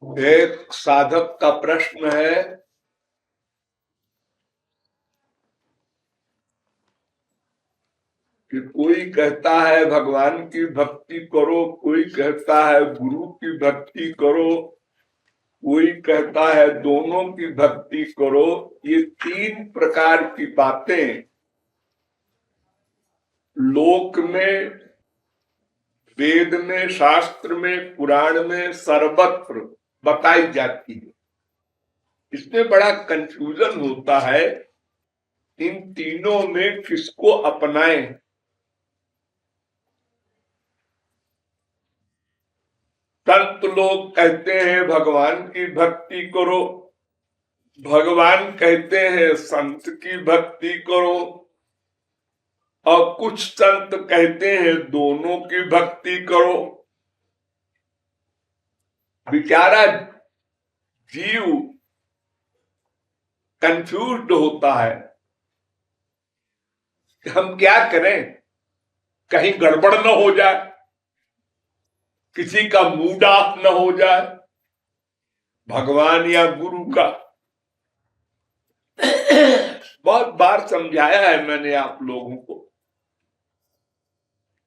एक साधक का प्रश्न है कि कोई कहता है भगवान की भक्ति करो, कोई कहता है गुरु की भक्ति करो, कोई कहता है दोनों की भक्ति करो। ये तीन प्रकार की बातें लोक में, वेद में, शास्त्र में, पुराण में सर्वत्र बताई जाती है। इसमें बड़ा कंफ्यूजन होता है, इन तीनों में किसको अपनाएं। संत लोग कहते हैं भगवान की भक्ति करो, भगवान कहते हैं संत की भक्ति करो, और कुछ संत कहते हैं दोनों की भक्ति करो। बेचारा जीव कंफ्यूज्ड होता है कि हम क्या करें, कहीं गड़बड़ न हो जाए, किसी का मूड ऑफ न हो जाए, भगवान या गुरु का। बहुत बार समझाया है मैंने आप लोगों को,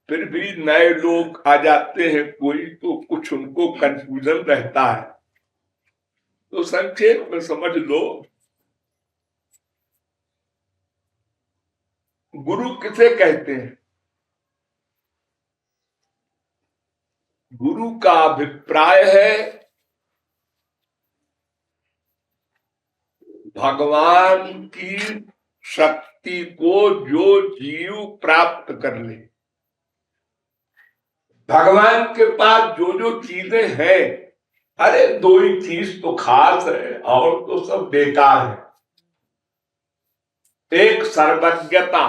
फिर भी नए लोग आ जाते हैं कोई, तो कुछ उनको कंफ्यूजन रहता है। तो संक्षेप में समझ लो, गुरु किसे कहते हैं? गुरु का अभिप्राय है भगवान की शक्ति को जो जीव प्राप्त कर ले। भगवान के पास जो जो चीजें हैं, अरे दो ही चीज तो खास है और तो सब बेकार है। एक सर्वज्ञता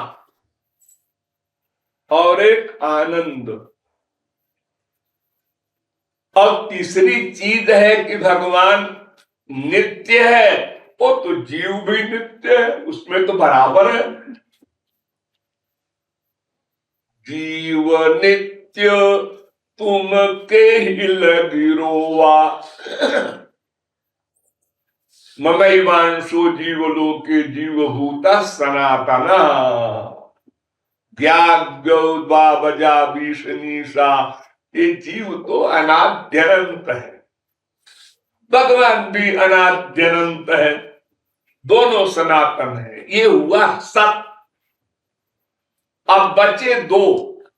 और एक आनंद, और तीसरी चीज है कि भगवान नित्य है, वो तो जीव भी नित्य है, उसमें तो बराबर है। जीव नित्य तुम के हिल गिरोवा, ममैवांशो जीवलोके जीवभूता सनातन ज्ञाग्योद्वा बजा भीषणीसा। ये जीव तो अनाद्यनंत है, भगवान भी अनाद्यनंत है, दोनों सनातन है। ये हुआ सत। अब बचे दो,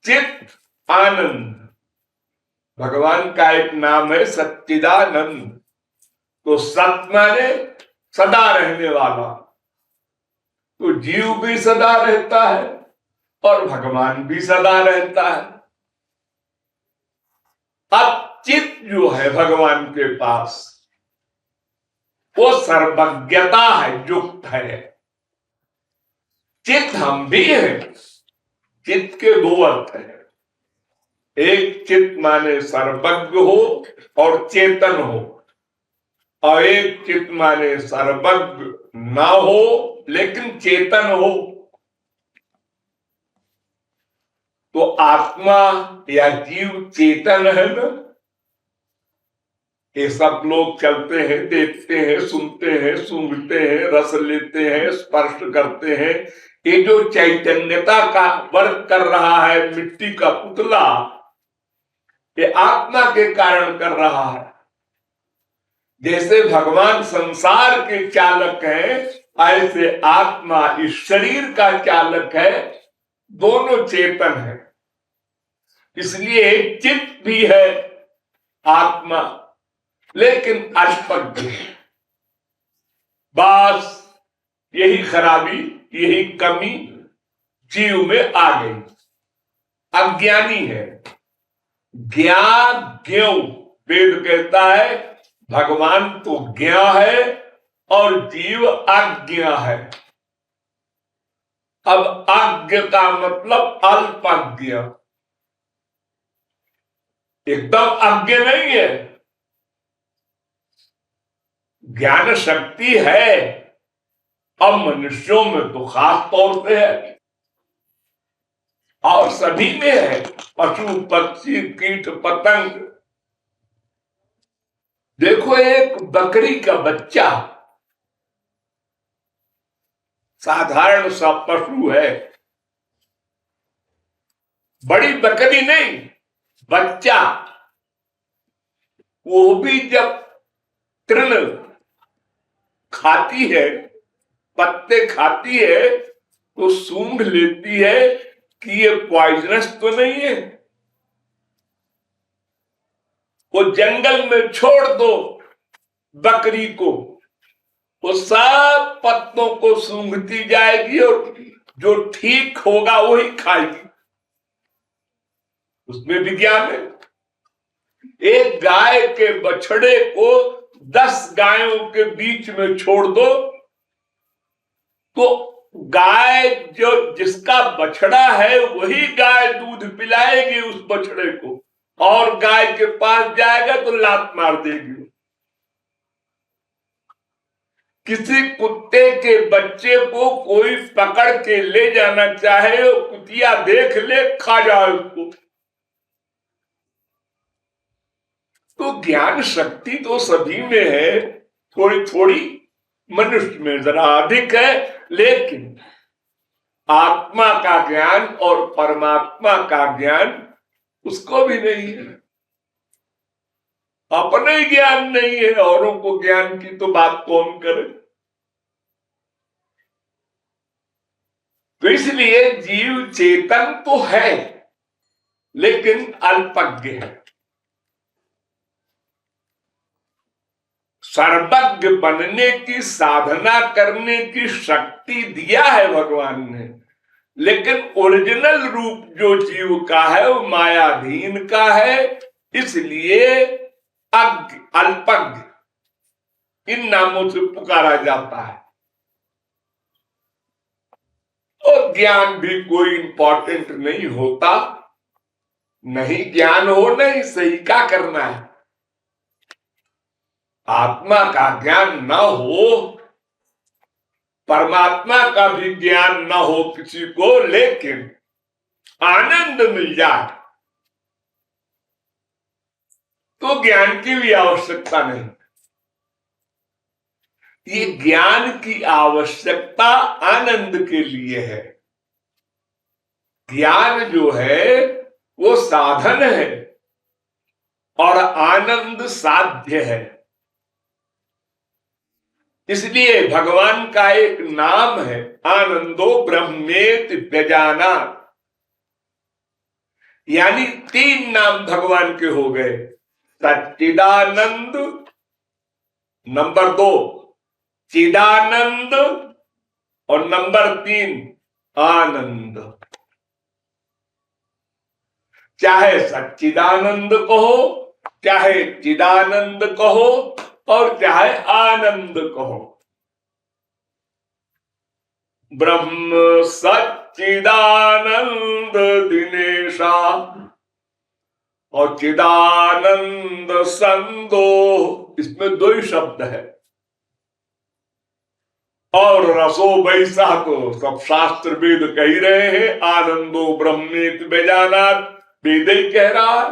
चित, आनंद। भगवान का एक नाम है सच्चिदानंद। तो सत माने सदा रहने वाला, तो जीव भी सदा रहता है और भगवान भी सदा रहता है। अब चित जो है भगवान के पास, वो सर्वज्ञता है, युक्त है। चित हम भी हैं। चित के दो अर्थ हैं, एक चित माने सर्वज्ञ हो और चेतन हो, और एक चित माने सर्वज्ञ ना हो लेकिन चेतन हो। तो आत्मा या जीव चेतन है ना। ये सब लोग चलते हैं, देखते हैं, सुनते हैं, सूंघते हैं, रस लेते हैं, स्पर्श करते हैं। ये जो चैतन्यता का वर्क कर रहा है, मिट्टी का पुतला, ये आत्मा के कारण कर रहा है। जैसे भगवान संसार के चालक है, ऐसे आत्मा इस शरीर का चालक है। दोनों चेतन है, इसलिए चित्त भी है आत्मा, लेकिन अल्पज्ञ है। बस यही खराबी, यही कमी जीव में आ गई। अज्ञानी है। ज्ञाज्ञ, वेद कहता है भगवान तो ज्ञा है और जीव अज्ञ है। अब अज्ञ का मतलब अल्पज्ञ, एकदम अज्ञ नहीं है। ज्ञान शक्ति है, अब मनुष्यों में तो खास तौर से है और सभी में है। पशु, पक्षी, कीट, पतंग, देखो, एक बकरी का बच्चा साधारण सा पशु है, बड़ी बकरी नहीं, बच्चा। वो भी जब तृण खाती है, पत्ते खाती है, तो सूंघ लेती है कि ये पॉइजनस तो नहीं है। वो जंगल में छोड़ दो बकरी को, वो सब पत्तों को सूंघती जाएगी और जो ठीक होगा वही खाएगी। उसमें विज्ञान है। एक गाय के बछड़े को 10 गायों के बीच में छोड़ दो, तो गाय जो जिसका बछड़ा है वही गाय दूध पिलाएगी उस बछड़े को, और गाय के पास जाएगा तो लात मार देगी। किसी कुत्ते के बच्चे को कोई पकड़ के ले जाना चाहे, कुतिया देख ले, खा जाए उसको। तो ज्ञान शक्ति तो सभी में है, थोड़ी थोड़ी मनुष्य में जरा अधिक है, लेकिन आत्मा का ज्ञान और परमात्मा का ज्ञान उसको भी नहीं है। अपने ज्ञान नहीं है, औरों को ज्ञान की तो बात कौन करे। तो इसलिए जीव चेतन तो है, लेकिन अल्पज्ञ है। सर्वज्ञ बनने की साधना करने की शक्ति दिया है भगवान ने, लेकिन ओरिजिनल रूप जो जीव का है वो मायाधीन का है, इसलिए अज्ञ, अल्पज्ञ इन नामों से पुकारा जाता है। और ज्ञान भी कोई इंपॉर्टेंट नहीं होता, नहीं ज्ञान हो नहीं सही क्या करना है। आत्मा का ज्ञान न हो, परमात्मा का भी ज्ञान न हो किसी को, लेकिन आनंद मिल जाए तो ज्ञान की भी आवश्यकता नहीं। ये ज्ञान की आवश्यकता आनंद के लिए है। ज्ञान जो है वो साधन है और आनंद साध्य है। इसलिए भगवान का एक नाम है आनंदो ब्रह्मेति व्यजानात्, यानी 3 नाम भगवान के हो गए। सच्चिदानंद, नंबर 2 चिदानंद, और नंबर 3 आनंद। चाहे सच्चिदानंद कहो, चाहे चिदानंद कहो, और चाहे आनंद कहो। ब्रह्म सच्चिदानंद दिनेशा और चिदानंद संदो, इसमें 2 ही शब्द है। और रसो वैसा तो सब शास्त्र वेद कह ही रहे हैं, आनंदो ब्रह्मेति व्यजानात्, वेद ही कह रहा है,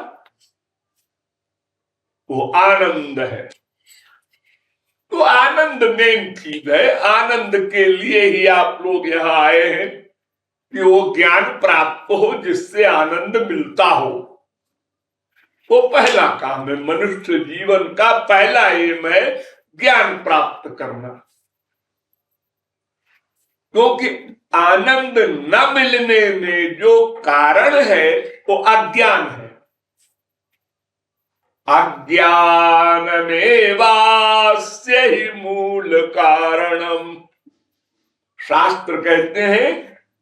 वो आनंद है। तो आनंद मेन चीज है। आनंद के लिए ही आप लोग यहां आए हैं कि वो ज्ञान प्राप्त हो जिससे आनंद मिलता हो। वो पहला काम है, मनुष्य जीवन का पहला एम है ज्ञान प्राप्त करना। क्योंकि आनंद न मिलने में जो कारण है वो अज्ञान है। अज्ञानमेवास्य ही मूल कारणम। शास्त्र कहते हैं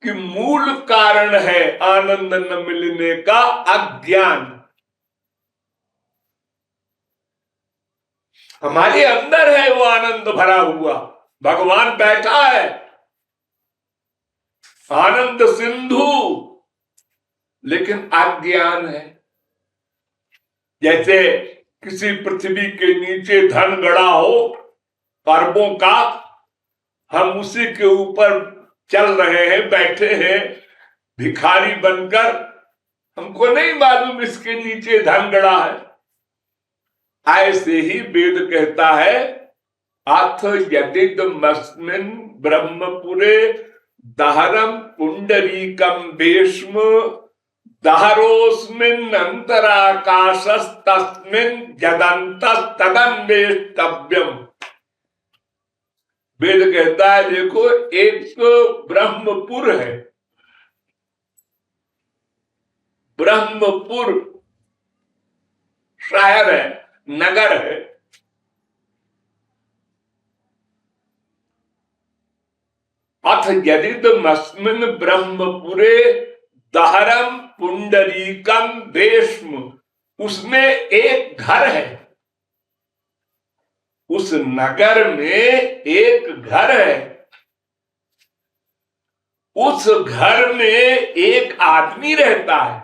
कि मूल कारण है आनंद न मिलने का अज्ञान। हमारे अंदर है वो आनंद भरा हुआ, भगवान बैठा है आनंद सिंधु, लेकिन अज्ञान है। जैसे किसी पृथ्वी के नीचे धन गड़ा हो अरबों का, हम उसी के ऊपर चल रहे हैं, बैठे हैं भिखारी बनकर, हमको नहीं मालूम इसके नीचे धन गड़ा है। ऐसे ही वेद कहता है, अथ यदिदमस्मिन् ब्रह्मपुरे दहरम पुंडरीकम वेश्म दहरोस्मिन् अंतराकाशस्तस्मिन् यदन्तस्तदन्वेष्टव्यम। वेद कहता है देखो, एक ब्रह्मपुर है, ब्रह्मपुर शहर है, नगर है, अथ यदिदमस्मिन् ब्रह्मपुरे दहरम पुंडरीकम वेश्म, उसमें एक घर है, उस नगर में एक घर है, उस घर में एक आदमी रहता है,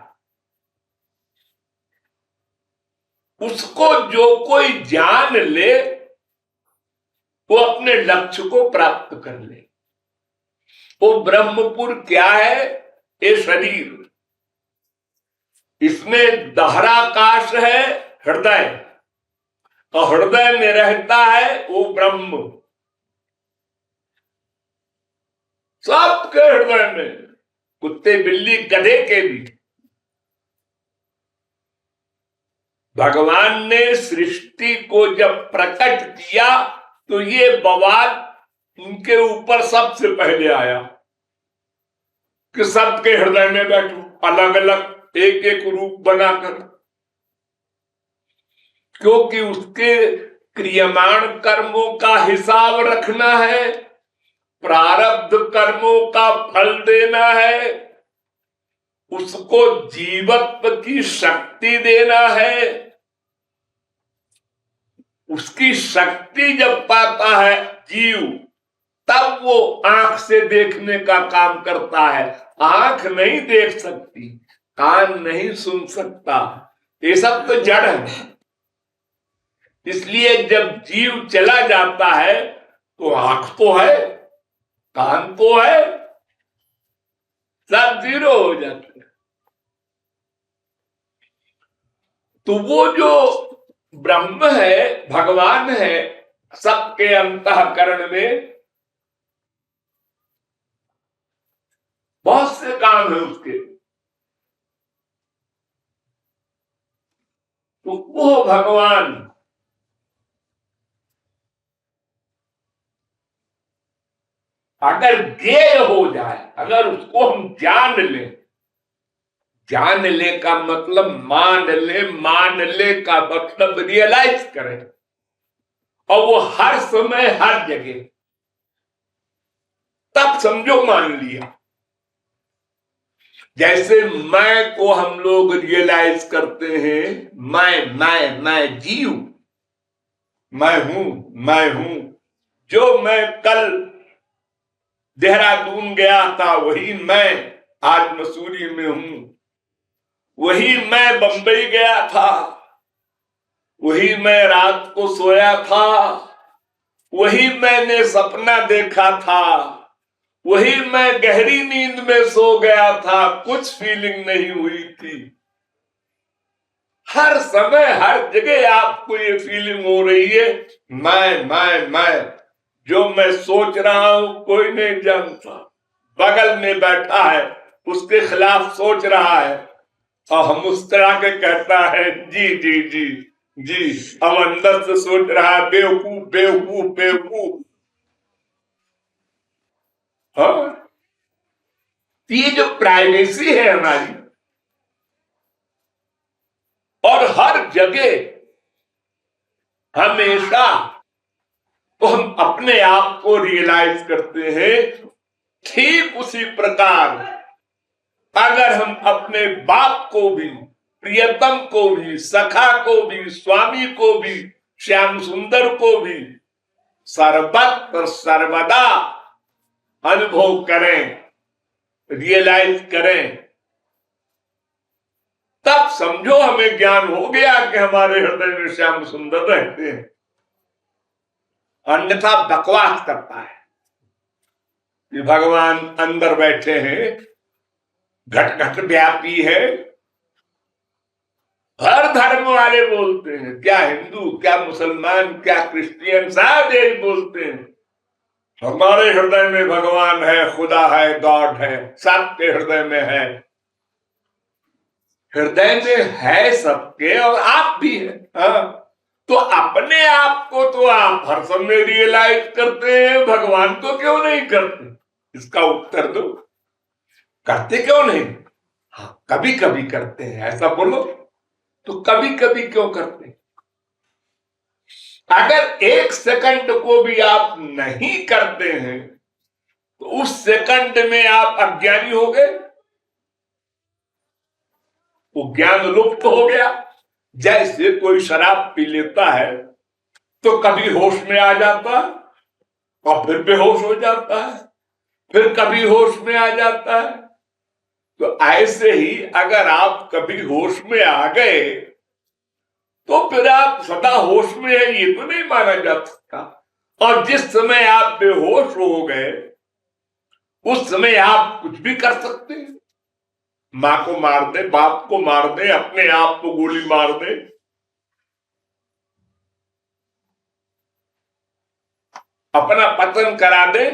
उसको जो कोई जान ले वो अपने लक्ष्य को प्राप्त कर ले। वो ब्रह्मपुर क्या है? ये शरीर, इसमें दहराकाश है हृदय, और हृदय में रहता है वो ब्रह्म। सबके हृदय में, कुत्ते बिल्ली गधे के भी। भगवान ने सृष्टि को जब प्रकट किया तो ये बवाल उनके ऊपर सबसे पहले आया कि सबके हृदय में बैठो, अलग अलग एक एक रूप बनाकर, क्योंकि उसके क्रियमाण कर्मों का हिसाब रखना है, प्रारब्ध कर्मों का फल देना है, उसको जीवत्व की शक्ति देना है। उसकी शक्ति जब पाता है जीव, तब वो आंख से देखने का काम करता है। आंख नहीं देख सकती, कान नहीं सुन सकता, ये सब तो जड़ है। इसलिए जब जीव चला जाता है तो आंख तो है, कान तो है, सब जीरो हो जाते हैं। तो वो जो ब्रह्म है, भगवान है, सबके अंतःकरण में बहुत से काम है उसके। तो वो भगवान अगर ज्ञेय हो जाए, अगर उसको हम जान लें, जान ले का मतलब मान ले, मान ले का मतलब रियलाइज करें, और वो हर समय हर जगह, तब समझो मान लिया। जैसे मैं को हम लोग रियलाइज करते हैं, मैं जीव, मैं हूं, जो मैं कल देहरादून गया था वही मैं आज मसूरी में हूं, वही मैं बंबई गया था, वही मैं रात को सोया था, वही मैंने सपना देखा था, वही मैं गहरी नींद में सो गया था, कुछ फीलिंग नहीं हुई थी। हर समय हर जगह आपको ये फीलिंग हो रही है, मैं जो मैं सोच रहा हूं कोई नहीं जानता, बगल में बैठा है उसके खिलाफ सोच रहा है, और हम उस तरह के कहता है जी जी जी जी, अब अंदर से सोच रहा है बेवकूफ बेवकूफ बेवकूफ। हाँ, ये जो प्राइवेसी है हमारी, और हर जगह हमेशा तो हम अपने आप को रियलाइज करते हैं। ठीक उसी प्रकार अगर हम अपने बाप को भी, प्रियतम को भी, सखा को भी, स्वामी को भी, श्याम सुंदर को भी सर्वत्र सर्वदा अनुभव करें, रियलाइज करें, तब समझो हमें ज्ञान हो गया कि हमारे हृदय में श्याम सुंदर रहते हैं। अन्यथा बकवास करता है कि भगवान अंदर बैठे हैं, घट घट व्यापी है, हर धर्म वाले बोलते हैं, क्या हिंदू, क्या मुसलमान, क्या क्रिश्चियन, सब यही बोलते हैं हमारे हृदय में भगवान है, खुदा है, गॉड है, सबके हृदय में है। हृदय में है सबके, और आप भी हैं। हाँ, तो अपने आप को तो आप हर समय रियलाइज करते हैं, भगवान को क्यों नहीं करते? इसका उत्तर दो, करते क्यों नहीं? हाँ, कभी कभी करते हैं, ऐसा बोलो तो कभी कभी क्यों करते हैं? अगर एक सेकंड को भी आप नहीं करते हैं तो उस सेकंड में आप अज्ञानी हो गए, वो ज्ञान लुप्त हो गया। जैसे कोई शराब पी लेता है तो कभी होश में आ जाता है और फिर बेहोश हो जाता है, फिर कभी होश में आ जाता है। तो ऐसे ही अगर आप कभी होश में आ गए तो फिर आप सदा होश में है, ये तो नहीं माना जा सकता। और जिस समय आप बेहोश हो गए उस समय आप कुछ भी कर सकते हैं, मां को मार दे, बाप को मार दे, अपने आप को गोली मार दे, अपना पतन करा दे।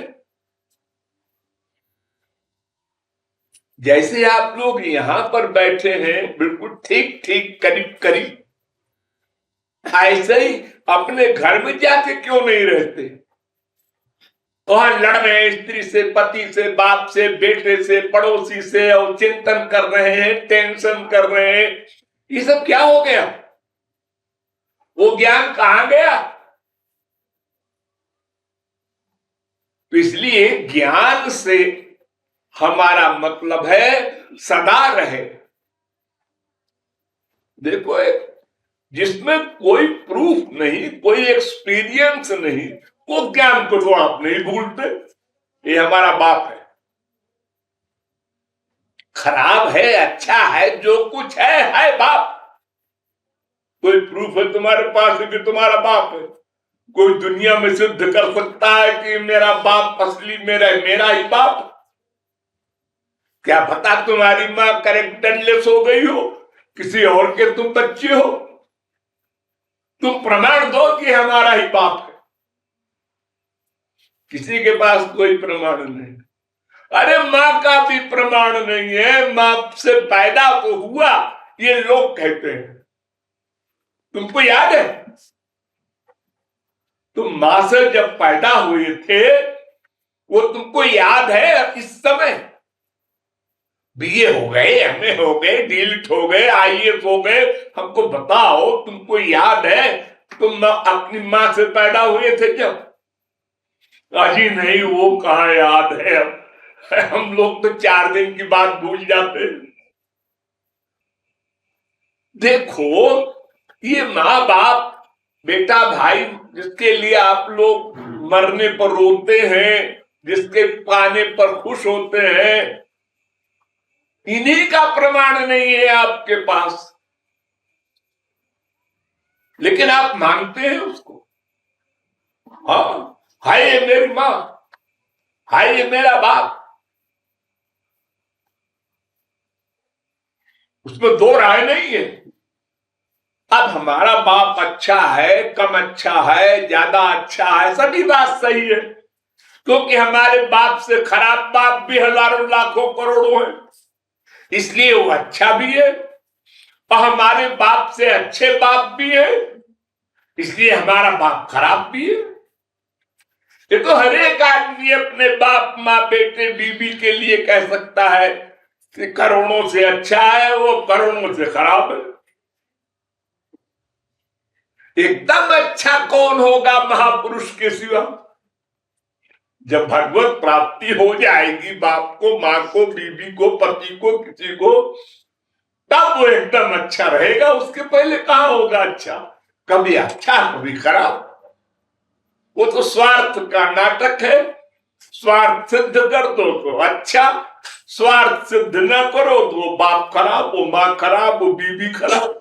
जैसे आप लोग यहां पर बैठे हैं बिल्कुल ठीक ठीक करीब करीब, ऐसे ही अपने घर में जाके क्यों नहीं रहते? वहां लड़ रहे हैं स्त्री से, पति से, बाप से, बेटे से, पड़ोसी से, और चिंतन कर रहे हैं, टेंशन कर रहे हैं। ये सब क्या हो गया? वो ज्ञान कहां गया? तो इसलिए ज्ञान से हमारा मतलब है सदा रहे। देखो, एक जिसमें कोई प्रूफ नहीं, कोई एक्सपीरियंस नहीं, वो ज्ञान को तो आप नहीं भूलते। ये हमारा बाप है, खराब है, अच्छा है, जो कुछ है बाप। कोई प्रूफ है तुम्हारे पास कि तुम्हारा बाप है? कोई दुनिया में सिद्ध कर सकता है कि मेरा बाप असली मेरा ही बाप? क्या पता तुम्हारी मां कैरेक्टरलेस हो गई हो, किसी और के तुम बच्चे हो। तुम प्रमाण दो कि हमारा ही बाप है। किसी के पास कोई प्रमाण नहीं। अरे मां का भी प्रमाण नहीं है, मां से पैदा तो हुआ ये लोग कहते हैं। तुमको याद है तुम मां से जब पैदा हुए थे, वो तुमको याद है? इस समय बीए हो गए, एमए हो गए, डीलिट हो गए, आईएएस हो गए, हमको बताओ तुमको याद है तुम अपनी मां से पैदा हुए थे जब? अजी नहीं, वो कहाँ याद है। हम लोग तो 4 दिन की बात भूल जाते। देखो, ये माँ बाप, बेटा भाई, जिसके लिए आप लोग मरने पर रोते हैं, जिसके पाने पर खुश होते हैं, इन्हीं का प्रमाण नहीं है आपके पास, लेकिन आप मानते हैं उसको। हाँ, हाय ये मेरी मां, हाय ये मेरा बाप, उसमें दो राय नहीं है। अब हमारा बाप अच्छा है, कम अच्छा है, ज्यादा अच्छा है, सभी बात सही है, क्योंकि हमारे बाप से खराब बाप भी हजारों लाखों करोड़ों है, इसलिए वो अच्छा भी है। और हमारे बाप से अच्छे बाप भी है, इसलिए हमारा बाप खराब भी है। ये तो हर एक आदमी अपने बाप माँ बेटे बीबी के लिए कह सकता है कि करोड़ों से अच्छा है, वो करोड़ों से खराब है। एकदम अच्छा कौन होगा महापुरुष के सिवा? जब भगवत प्राप्ति हो जाएगी बाप को, मां को, बीबी को, पति को, किसी को, तब वो एकदम अच्छा रहेगा। उसके पहले कहां होगा अच्छा? कभी अच्छा कभी खराब। वो तो स्वार्थ का नाटक है। स्वार्थ सिद्ध कर दो तो अच्छा, स्वार्थ सिद्ध न करो तो वो बाप खराब, वो मां खराब, वो बीबी खराब।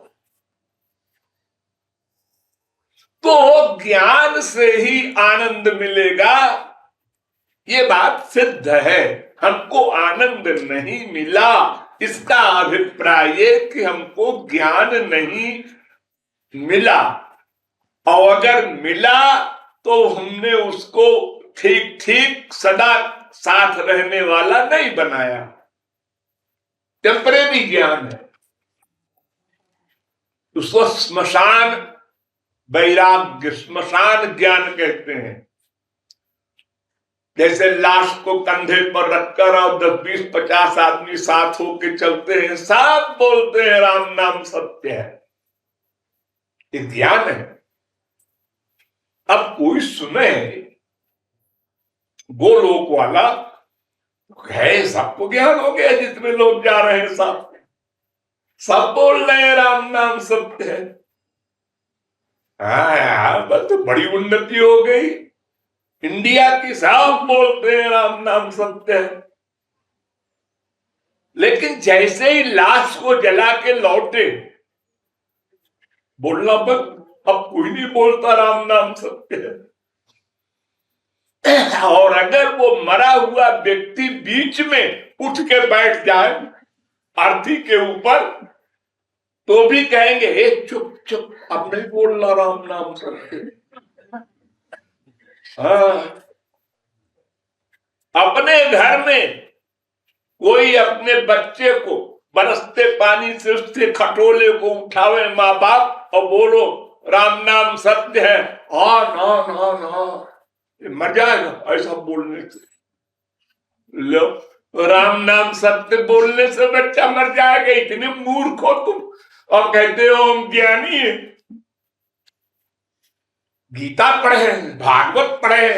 तो ज्ञान से ही आनंद मिलेगा, ये बात सिद्ध है। हमको आनंद नहीं मिला इसका अभिप्राय ये कि हमको ज्ञान नहीं मिला, और अगर मिला तो हमने उसको ठीक ठीक सदा साथ रहने वाला नहीं बनाया। टेम्परेरी ज्ञान है, उसको स्मशान वैराग्य, स्मशान ज्ञान कहते हैं। जैसे लाश को कंधे पर रखकर और 10-20-50 आदमी साथ होके चलते हैं, सब बोलते हैं राम नाम सत्य है, ये ज्ञान है। अब कोई सुने गोलोक वाला है, सबको ज्ञान हो गया, जितने लोग जा रहे हैं सब बोल रहे हैं राम नाम सत्य है। हाँ यार, बस तो बड़ी उन्नति हो गई, इंडिया की सब बोलते हैं राम नाम सत्य है। लेकिन जैसे ही लाश को जला के लौटे, बोलना बंद, अब कोई नहीं बोलता राम नाम सत्य है। और अगर वो मरा हुआ व्यक्ति बीच में उठ के बैठ जाए अर्थी के ऊपर, तो भी कहेंगे हे चुप चुप, अब नहीं बोलना राम नाम सत्य। हाँ, अपने घर में कोई अपने बच्चे को बरसते पानी से उससे खटोले को उठावे माँ बाप और बोलो राम नाम सत्य है, हाँ ना ना ना, मर जाएगा ऐसा बोलने से। लो, राम नाम सत्य बोलने से बच्चा मर जाएगा, इतने मूर्ख हो तुम, और कहते हो हम ज्ञानी है। गीता पढ़े, भागवत पढ़े,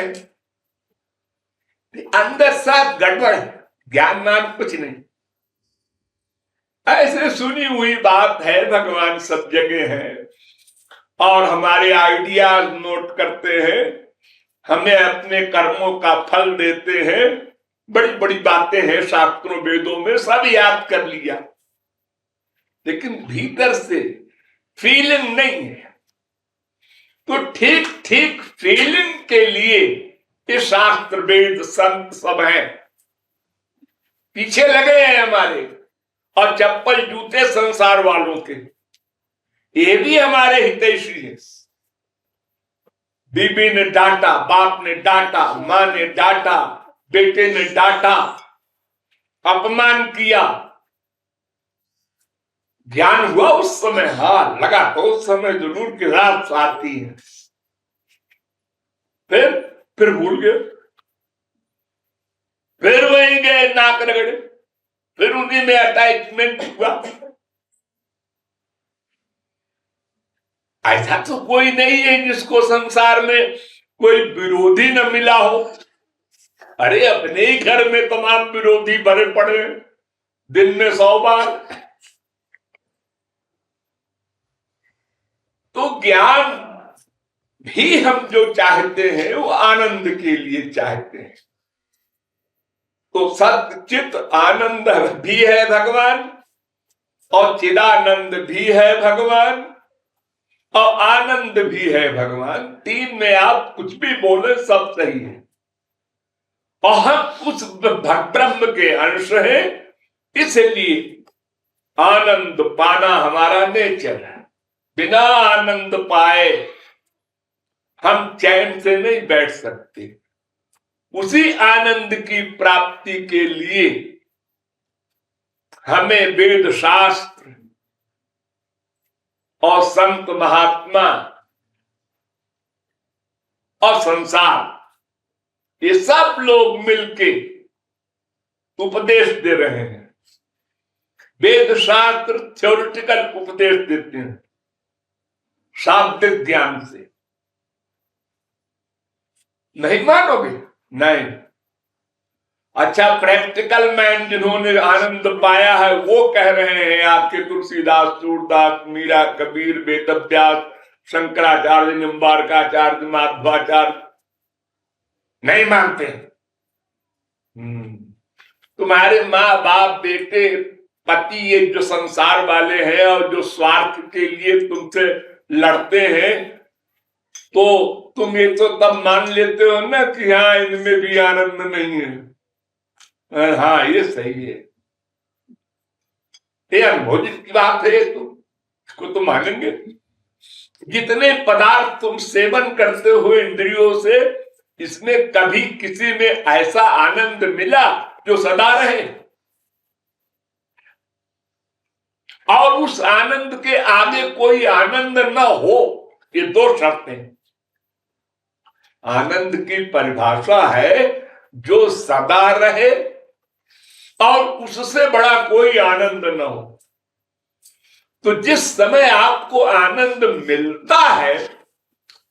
अंदर सब गड़बड़, ज्ञान नाम कुछ नहीं। ऐसे सुनी हुई बात है, भगवान सब जगह है और हमारे आइडियाज नोट करते हैं, हमें अपने कर्मों का फल देते हैं। बड़ी बड़ी बातें हैं शास्त्रों वेदों में, सब याद कर लिया, लेकिन भीतर से फीलिंग नहीं है। तो ठीक ठीक फीलिंग के लिए ये शास्त्र वेद संत सब हैं, पीछे लगे हैं हमारे, और चप्पल जूते संसार वालों के, ये भी हमारे हितैषी है। बीबी ने डांटा, बाप ने डांटा, माँ ने डांटा, बेटे ने डांटा, अपमान किया, ज्ञान हुआ उस समय, हाँ लगा तो उस समय जरूर की रात आती है, फिर भूल गए, फिर वहीं गए नाक रगड़े, फिर उन्हीं में अटैचमेंट हुआ। ऐसा तो कोई नहीं है जिसको संसार में कोई विरोधी न मिला हो। अरे अपने ही घर में तमाम विरोधी भरे पड़े, दिन में 100 बार। तो ज्ञान भी हम जो चाहते हैं वो आनंद के लिए चाहते हैं। तो सत्य चित आनंद भी है भगवान, और चिदानंद भी है भगवान, और आनंद भी है भगवान। तीन में आप कुछ भी बोले सब सही है, और हम उस ब्रह्म के अंश हैं, इसलिए आनंद पाना हमारा नेचर है। बिना आनंद पाए हम चैन से नहीं बैठ सकते। उसी आनंद की प्राप्ति के लिए हमें वेद शास्त्र और संत महात्मा और संसार, ये सब लोग मिलके उपदेश दे रहे हैं। वेद शास्त्र थ्योरेटिकल उपदेश देते हैं शाब्दिक ज्ञान से, नहीं मानोगे? नहीं। अच्छा, प्रैक्टिकल मैन जिन्होंने आनंद पाया है वो कह रहे हैं, आपके तुलसीदास, सूरदास, मीरा, कबीर, वेदव्यास, शंकराचार्य, निम्बारकाचार्य, माधवाचार्य नहीं मानते। तुम्हारे माँ बाप, बेटे, पति, ये जो संसार वाले हैं और जो स्वार्थ के लिए तुमसे लड़ते हैं, तो तुम ये तो तब मान लेते हो ना कि हाँ इनमें भी आनंद नहीं है। हाँ ये सही है, ये अनुभोजित की बात है, तो इसको तो मानेंगे। जितने पदार्थ तुम सेवन करते हो इंद्रियों से, इसमें कभी किसी में ऐसा आनंद मिला जो सदा रहे? और उस आनंद के आगे कोई आनंद न हो, ये दो शर्तें। आनंद की परिभाषा है जो सदा रहे और उससे बड़ा कोई आनंद न हो। तो जिस समय आपको आनंद मिलता है,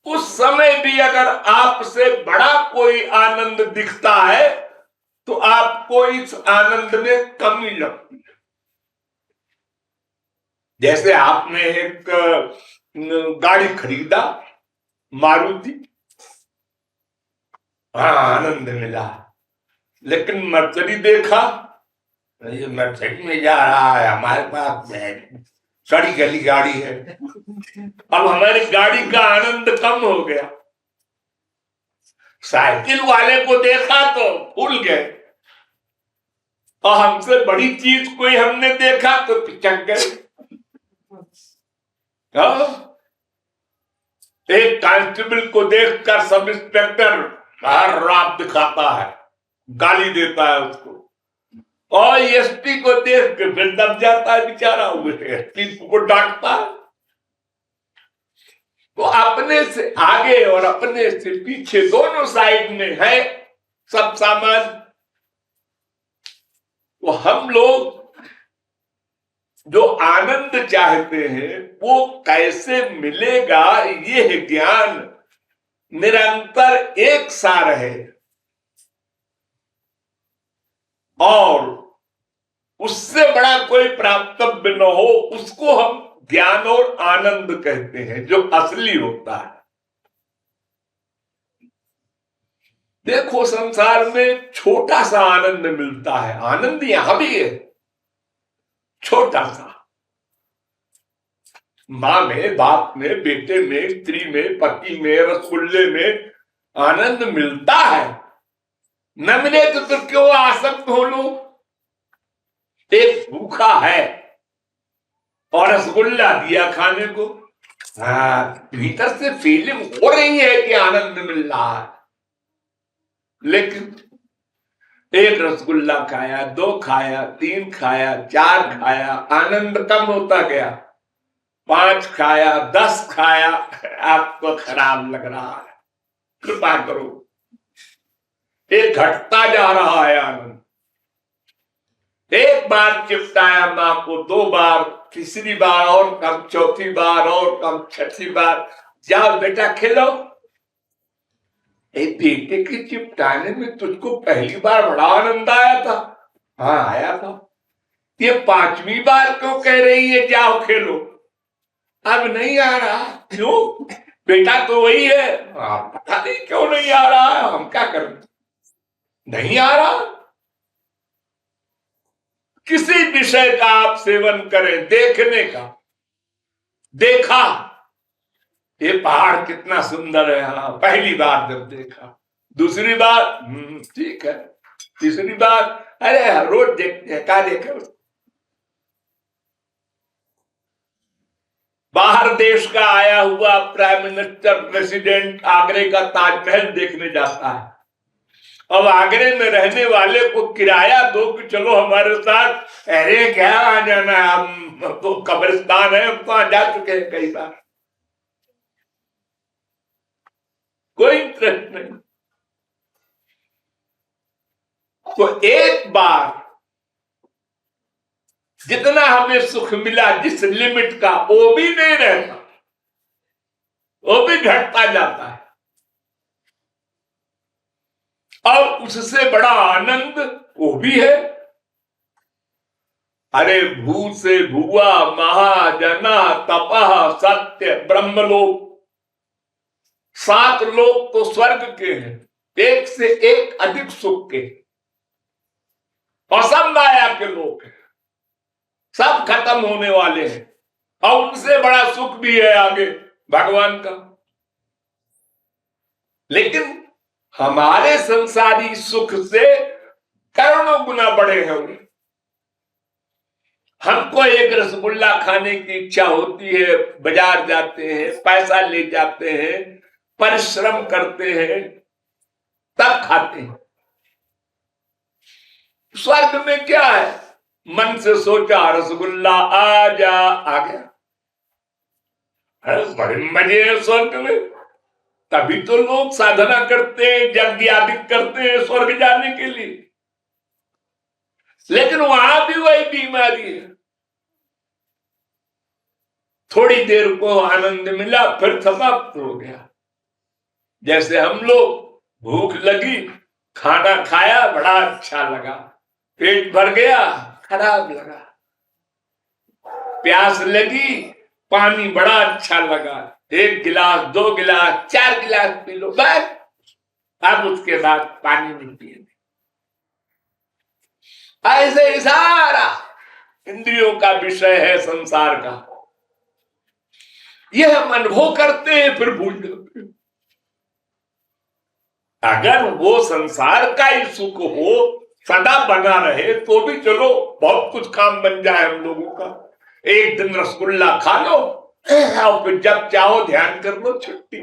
उस समय भी अगर आपसे बड़ा कोई आनंद दिखता है तो आपको इस आनंद में कमी लगती है। जैसे आपने एक गाड़ी खरीदा, मारुति, हाँ आनंद मिला, लेकिन मर्सिडीज देखा, ये मर्सिडीज में जा रहा है, हमारे पास सड़ी गली गाड़ी है, अब हमारी गाड़ी का आनंद कम हो गया। साइकिल वाले को देखा तो भूल गए, और हमसे बड़ी चीज कोई हमने देखा तो पिचक गए। एक कांस्टेबल को देखकर सब इंस्पेक्टर हर रात दिखाता है, गाली देता है उसको, और एसपी को देख के फिर दब जाता है बेचारा, एसपी को डांटता है। तो अपने से आगे और अपने से पीछे दोनों साइड में है सब सामान। तो हम लोग जो आनंद चाहते हैं वो कैसे मिलेगा, ये ज्ञान निरंतर एक सा रहे और उससे बड़ा कोई प्राप्तव्य न हो, उसको हम ज्ञान और आनंद कहते हैं, जो असली होता है। देखो संसार में छोटा सा आनंद मिलता है, आनंद यहां भी है छोटा सा। माँ में, बाप में, बेटे में, स्त्री में, पति में, रसगुल्ले में आनंद मिलता है। न मिले तो फिर क्यों आसक्त हो लोग? एक भूखा है और रसगुल्ला दिया खाने को, भीतर से फीलिंग हो रही है कि आनंद मिल रहा है, लेकिन एक रसगुल्ला खाया, 2 खाया, 3 खाया, 4 खाया, आनंद कम होता गया, 5 खाया, 10 खाया, आपको खराब लग रहा है, कृपा करो। एक घटता जा रहा है आनंद। एक बार चिपटाया मां को, 2 बार, तीसरी बार और कम, चौथी बार और कम, छठी बार, जाओ बेटा खेलो। बेटे के चिपटाने में तुझको पहली बार बड़ा आनंद आया था? हाँ आया था। ये 5वीं बार क्यों कह रही है जाओ खेलो? अब नहीं आ रहा। क्यों? बेटा तो वही है। पता नहीं क्यों नहीं आ रहा है, हम क्या करें, नहीं आ रहा। किसी विषय का आप सेवन करें, देखने का, देखा ये पहाड़ कितना सुंदर है, हाँ पहली बार जब देखा, दूसरी बार ठीक है, तीसरी बार अरे रोज देखते हैं, क्या देखे उसको। बाहर देश का आया हुआ प्राइम मिनिस्टर, प्रेसिडेंट आगरे का ताजमहल देखने जाता है, अब आगरे में रहने वाले को किराया दो कि चलो हमारे साथ, अरे क्या आ जाना, हम तो कब्रिस्तान है, हम तो जा चुके हैं कई बार, कोई इंटरेस्ट नहीं। तो एक बार जितना हमें सुख मिला जिस लिमिट का, वो भी नहीं रहता, वो भी घटता जाता है, और उससे बड़ा आनंद वो भी है। अरे भू से भुआ महाजना तपह सत्य ब्रह्मलोक, 7 लोक तो स्वर्ग के हैं, एक से एक अधिक सुख के, और सब माया के लोक हैं, सब खत्म होने वाले हैं, और उनसे बड़ा सुख भी है आगे भगवान का। लेकिन हमारे संसारी सुख से करोड़ों गुना बड़े हैं उन्हें। हमको एक रसगुल्ला खाने की इच्छा होती है, बाजार जाते हैं, पैसा ले जाते हैं, परिश्रम करते हैं, तब खाते हैं। स्वर्ग में क्या है? मन से सोचा रसगुल्ला आ जा, आ गया। बड़े मजे हैं स्वर्ग में। तभी तो लोग साधना करते हैं, यज्ञ आदि करते हैं स्वर्ग जाने के लिए। लेकिन वहां भी वही बीमारी है। थोड़ी देर को आनंद मिला, फिर समाप्त हो गया। जैसे हम लोग, भूख लगी, खाना खाया, बड़ा अच्छा लगा, पेट भर गया, खराब लगा। प्यास लगी, पानी बड़ा अच्छा लगा, 1 गिलास, 2 गिलास, 4 गिलास पी लो, बस। अब उसके बाद पानी नहीं पिए। ऐसे ही सारा इंद्रियों का विषय है संसार का। यह हम अनुभव करते हैं, फिर भूल जाते हैं। अगर वो संसार का ही सुख हो, सदा बना रहे, तो भी चलो बहुत कुछ काम बन जाए हम लोगों का। एक दिन रसगुल्ला खा लो और फिर जब चाहो ध्यान कर लो, छुट्टी।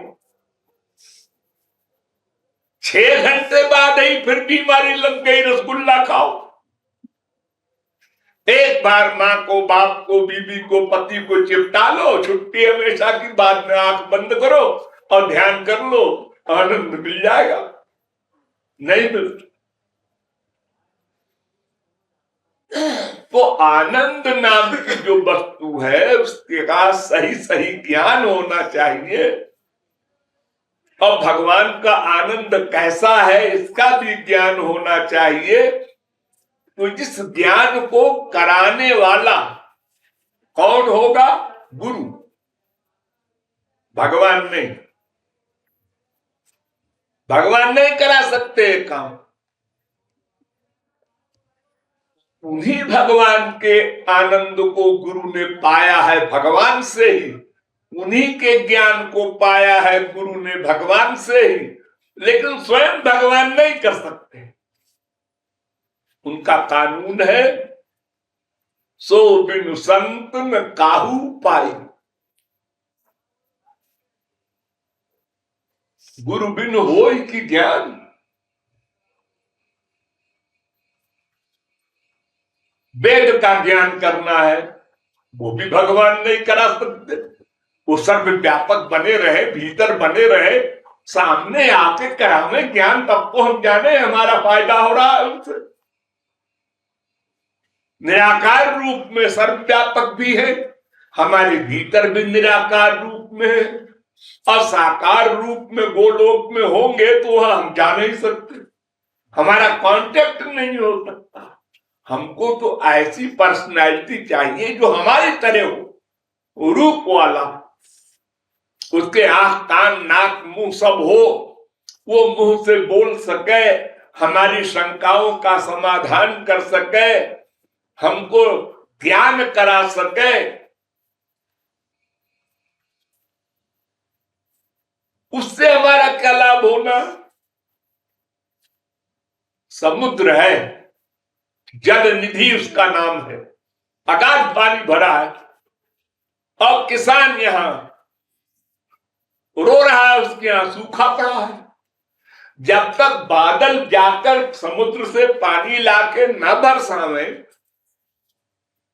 6 घंटे बाद ही फिर बीमारी लग गई, रसगुल्ला खाओ। एक बार माँ को, बाप को, बीबी को, पति को चिपटा लो, छुट्टी हमेशा की। बाद में आंख बंद करो और ध्यान कर लो, आनंद मिल जाएगा। नहीं मिलता तो आनंद नाम की जो वस्तु है, उसका सही सही ज्ञान होना चाहिए। और भगवान का आनंद कैसा है, इसका भी ज्ञान होना चाहिए। तो जिस ज्ञान को कराने वाला कौन होगा? गुरु। भगवान नहीं। भगवान नहीं करा सकते काम। उन्हीं भगवान के आनंद को गुरु ने पाया है, भगवान से ही। उन्हीं के ज्ञान को पाया है गुरु ने, भगवान से ही। लेकिन स्वयं भगवान नहीं कर सकते। उनका कानून है, सो बिनु संत न काहू पाई। गुरु बिन होय कि ज्ञान। वेद का ज्ञान करना है, वो भी भगवान नहीं करा सकते। वो सर्वव्यापक बने रहे, भीतर बने रहे, सामने आके करावे ज्ञान, तब तो हम जाने हमारा फायदा हो रहा है उनसे। निराकार रूप में सर्वव्यापक भी है, हमारे भीतर भी निराकार रूप में है, और साकार रूप में गोलोक में होंगे तो हम जा नहीं सकते, हमारा कांटेक्ट नहीं हो सकता। हमको तो ऐसी पर्सनैलिटी चाहिए जो हमारी तरह हो, रूप वाला, उसके आंख, कान, नाक, मुंह सब हो, वो मुंह से बोल सके, हमारी शंकाओं का समाधान कर सके, हमको ज्ञान करा सके। उससे हमारा क्या लाभ होना? समुद्र है, जल निधि उसका नाम है, अगाध पानी भरा है, और किसान यहां रो रहा है, उसके यहां सूखा पड़ा है। जब तक बादल जाकर समुद्र से पानी लाके न बरसावे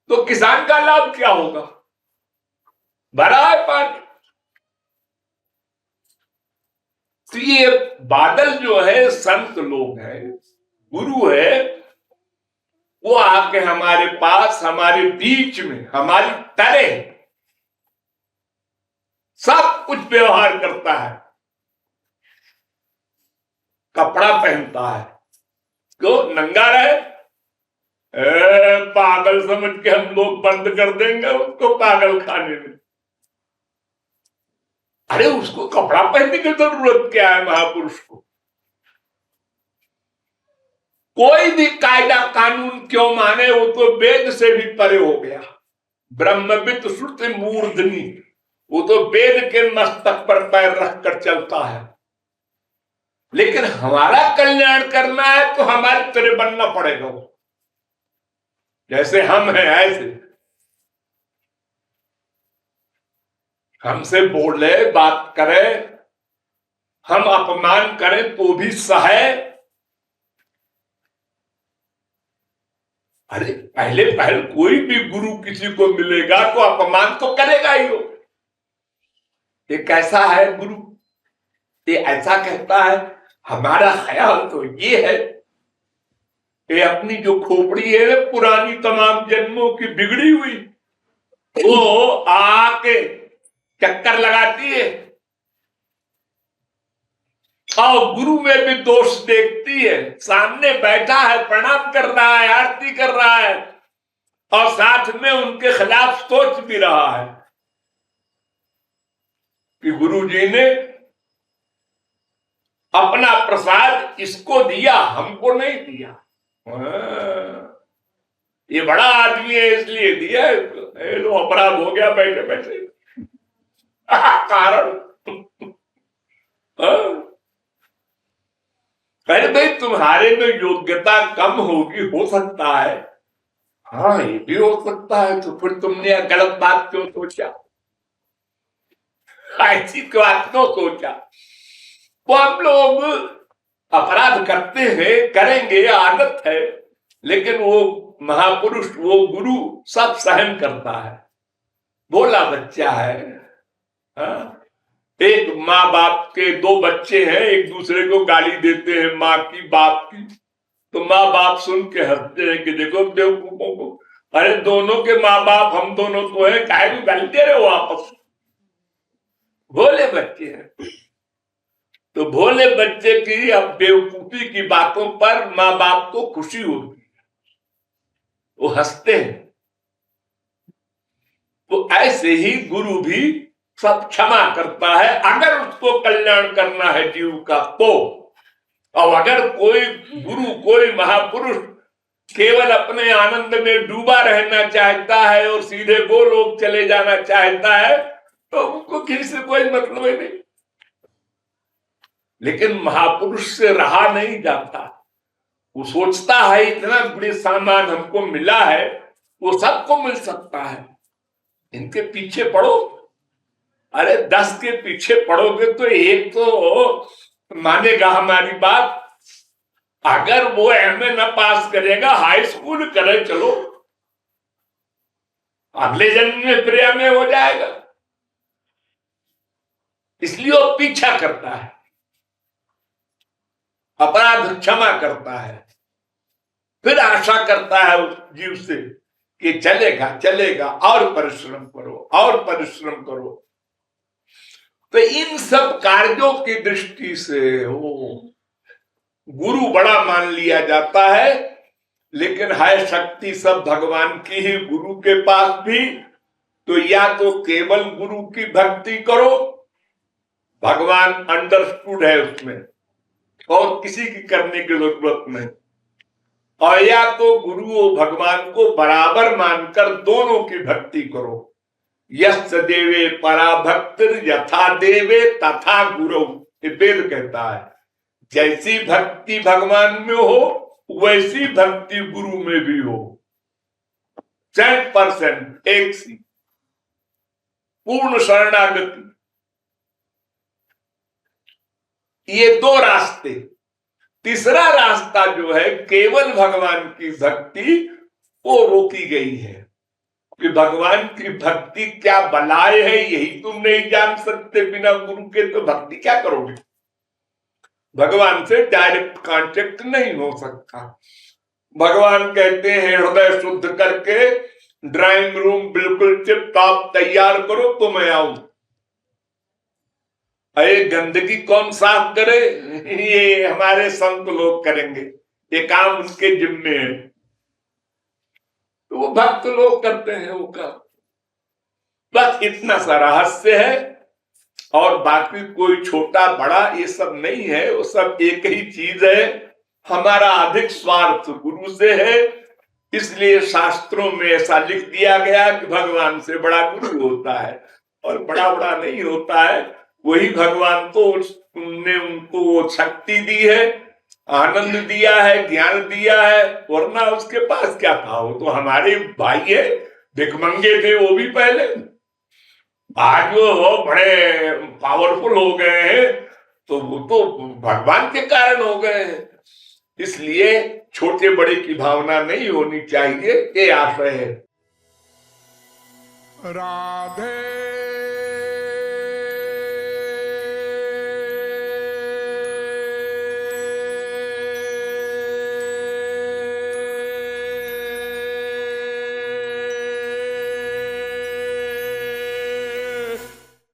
तो किसान का लाभ क्या होगा? भरा है पानी। तो ये बादल जो है संत लोग हैं, गुरु है, वो आके हमारे पास, हमारे बीच में, हमारी तरह सब कुछ व्यवहार करता है। कपड़ा पहनता है, क्यों? नंगा रहे, पागल समझ के हम लोग बंद कर देंगे उसको पागल खाने में। अरे उसको कपड़ा पहनने की जरूरत क्या है? महापुरुष को कोई भी कायदा कानून क्यों माने? वो तो वेद से भी परे हो गया। ब्रह्मविद श्रुति मूर्धनि, वो तो वेद के मस्तक पर पैर रखकर चलता है। लेकिन हमारा कल्याण करना है तो हमारी तरह बनना पड़ेगा। जैसे हम हैं ऐसे, हमसे बोले, बात करे, हम अपमान करें तो भी सहे। अरे पहले पहल कोई भी गुरु किसी को मिलेगा तो अपमान तो करेगा ही वो। ये कैसा है गुरु, ये ऐसा कहता है, हमारा ख्याल तो ये है, ये अपनी जो खोपड़ी है पुरानी तमाम जन्मों की बिगड़ी हुई, वो आके चक्कर लगाती है और गुरु में भी दोष देखती है। सामने बैठा है, प्रणाम कर रहा है, आरती कर रहा है और साथ में उनके खिलाफ सोच भी रहा है कि गुरु जी ने अपना प्रसाद इसको दिया, हमको नहीं दिया। ये बड़ा आदमी है इसलिए दिया, तो अपराध हो गया बैठे बैठे कारण। अरे भाई तुम्हारे में योग्यता कम होगी, हो सकता है, हाँ ये भी हो सकता है, तो फिर तुमने गलत बात क्यों सोचा, ऐसी बात क्यों सोचा। वो हम लोग अपराध करते हैं, करेंगे, आदत है, लेकिन वो महापुरुष, वो गुरु सब सहन करता है। भोला बच्चा है। हाँ? एक माँ बाप के दो बच्चे हैं, एक दूसरे को गाली देते हैं, माँ की बाप की, तो माँ बाप सुन के हंसते हैं कि देखो बेवकूफों को, अरे दोनों के माँ बाप हम दोनों तो है, काहे को गाली दे रहे हो आपस। भोले बच्चे हैं, तो भोले बच्चे की अब बेवकूफी की बातों पर माँ बाप को खुशी होती है, वो हंसते हैं। तो ऐसे ही गुरु भी सब क्षमा करता है अगर उसको कल्याण करना है जीव का तो। और अगर कोई गुरु, कोई महापुरुष केवल अपने आनंद में डूबा रहना चाहता है और सीधे वो लोग चले जाना चाहता है तो उनको किसी से कोई मतलब ही नहीं। लेकिन महापुरुष से रहा नहीं जाता, वो सोचता है इतना बड़े सामान हमको मिला है, वो सबको मिल सकता है, इनके पीछे पड़ो। अरे 10 के पीछे पड़ोगे तो एक तो मानेगा हमारी बात। अगर वो एमए न पास करेगा, हाई स्कूल करे, चलो अगले जन्म में फिर एमए हो जाएगा। इसलिए वो पीछा करता है, अपराध क्षमा करता है, फिर आशा करता है उस जीव से कि चलेगा चलेगा, और परिश्रम करो और परिश्रम करो। तो इन सब कार्यों की दृष्टि से वो गुरु बड़ा मान लिया जाता है, लेकिन है शक्ति सब भगवान की ही गुरु के पास भी। तो या तो केवल गुरु की भक्ति करो, भगवान अंडरस्टूड है उसमें और किसी की करने की जरूरत नहीं, और या तो गुरु और भगवान को बराबर मानकर दोनों की भक्ति करो। यस् देवे परा भक्तिर यथा देवे तथा गुरु, ये वेद कहता है। जैसी भक्ति भगवान में हो वैसी भक्ति गुरु में भी हो, 100% एक सी पूर्ण शरणागति। ये दो रास्ते। तीसरा रास्ता जो है केवल भगवान की भक्ति, वो रोकी गई है कि भगवान की भक्ति क्या बलाय है यही तुम नहीं जान सकते, बिना गुरु के तो भक्ति क्या करोगे। भगवान से डायरेक्ट कांटेक्ट नहीं हो सकता। भगवान कहते हैं हृदय शुद्ध करके ड्राइंग रूम बिल्कुल टिप टॉप तैयार करो तो मैं आऊं। अरे गंदगी कौन साफ करे, ये हमारे संत लोग करेंगे, ये काम उनके जिम्मे है, तो वो भक्त लोग करते हैं वो काम। बस इतना सा रहस्य है, और बाकी कोई छोटा बड़ा ये सब नहीं है, वो सब एक ही चीज है। हमारा अधिक स्वार्थ गुरु से है, इसलिए शास्त्रों में ऐसा लिख दिया गया कि भगवान से बड़ा गुरु होता है, और बड़ा बड़ा नहीं होता है। वही भगवान तो उनने उनको वो शक्ति दी है, आनंद दिया है, ज्ञान दिया है, वरना उसके पास क्या था। वो तो हमारे भाई है, भिखमंगे थे वो भी पहले, आज वो बड़े पावरफुल हो गए हैं, तो वो तो भगवान के कारण हो गए हैं। इसलिए छोटे बड़े की भावना नहीं होनी चाहिए, ये आशय है। राधे